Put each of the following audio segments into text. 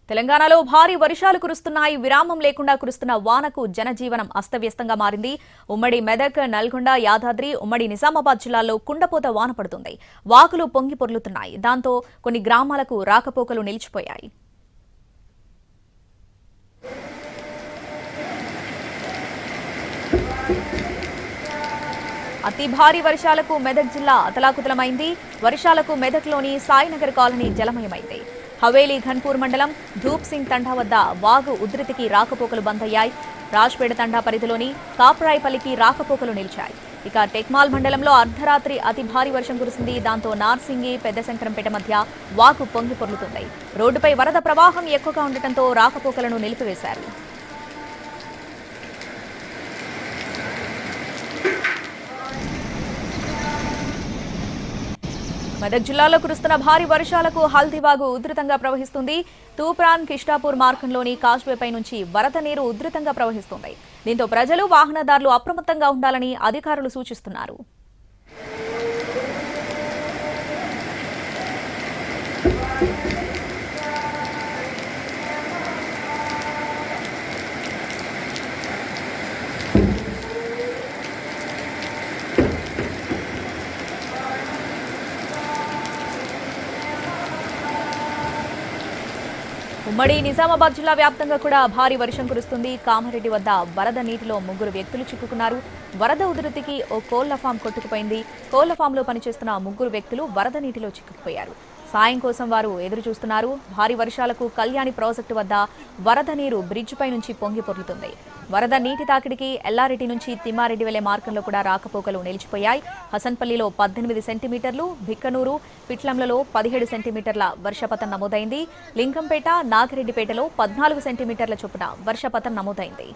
తెలంగాణలో భారీ వర్షాలు కురుస్తున్నాయి. విరామం లేకుండా కురుస్తున్న వానకు జనజీవనం అస్తవ్యస్తంగా మారింది. ఉమ్మడి మెదక్, నల్గొండ, యాదాద్రి, ఉమ్మడి నిజామాబాద్ జిల్లాల్లో కుండపోత వాన పడుతుంది. వాగులు పొంగి పొర్లుతున్నాయి. దాంతో కొన్ని గ్రామాలకు రాకపోకలు నిలిచిపోయాయి. అతి భారీ వర్షాలకు మెదక్ జిల్లా అతలాకుతలమైంది. వర్షాలకు మెదక్లోని సాయినగర్ కాలనీ జలమయమైంది. హవేలీ ఘన్పూర్ మండలం ధూప్ సింగ్ తండా వద్ద వాగు ఉధృతికి రాకపోకలు బంద్ అయ్యాయి. రాజ్పేట తండా పరిధిలోని కాపరాయిపల్లికి రాకపోకలు నిలిచాయి. ఇక టెక్మాల్ మండలంలో అర్ధరాత్రి అతి భారీ వర్షం కురిసింది. దాంతో నార్సింగి, పెద్దశంకరంపేట మధ్య వాగు పొంగి పొర్లుతుంది. రోడ్డుపై వరద ప్రవాహం ఎక్కువగా ఉండటంతో రాకపోకలను నిలిపివేశారు. మెదక్ జిల్లాలో కురుస్తున్న భారీ వర్షాలకు హల్దీవాగు ఉధృతంగా ప్రవహిస్తుంది. తూప్రాన్ కిష్టాపూర్ మార్గంలోని కాజ్వేపై నుంచి వరద నీరు ఉధృతంగా ప్రవహిస్తుంది. దీంతో ప్రజలు, వాహనదారులు అప్రమత్తంగా ఉండాలని అధికారులు సూచిస్తున్నారు. ఉమ్మడి నిజామాబాద్ జిల్లా వ్యాప్తంగా కూడా భారీ వర్షం కురుస్తుంది. కామారెడ్డి వద్ద వరద నీటిలో 3 వ్యక్తులు చిక్కుకున్నారు. వరద ఉధృతికి ఓ కోళ్ల ఫామ్ కొట్టుకుపోయింది. కోళ్ల ఫామ్లో పనిచేస్తున్న 3 వ్యక్తులు వరద నీటిలో చిక్కుకుపోయారు. సాయం కోసం వారు ఎదురు చూస్తున్నారు. భారీ వర్షాలకు కళ్యాణి ప్రాజెక్టు వద్ద వరద నీరు బ్రిడ్జిపై నుంచి పొంగి పొర్లుతుంది. వరద నీటి తాకిడికి ఎల్లారెడ్డి నుంచి తిమ్మారెడ్డి వెళ్లే మార్గంలో కూడా రాకపోకలు నిలిచిపోయాయి. హసన్పల్లిలో 18 సెంటీమీటర్లు, భిక్కనూరు, పిట్లంలలో 17 సెంటీమీటర్ల వర్షపాతం నమోదైంది. లింగంపేట, నాగిరెడ్డిపేటలో 14 సెంటీమీటర్ల చొప్పున వర్షపాతం నమోదైంది.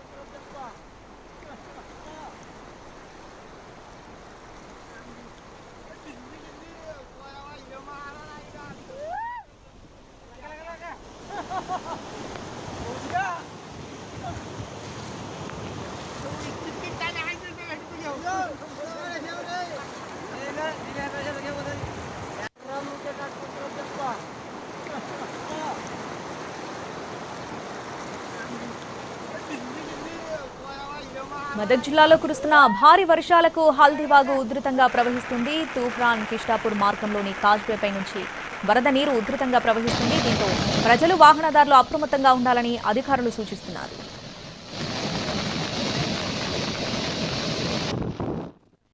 మెదక్ జిల్లాలో కురుస్తున్న భారీ వర్షాలకు హల్దీవాగు ఉధృతంగా ప్రవహిస్తుంది. తూప్రాన్ కిష్టాపూర్ మార్గంలోని కాజ్వేపై నుంచి వరద నీరు ఉధృతంగా ప్రవహిస్తుంది. దీంతో ప్రజలు, వాహనదారులు అప్రమత్తంగా ఉండాలని అధికారులు సూచిస్తున్నారు.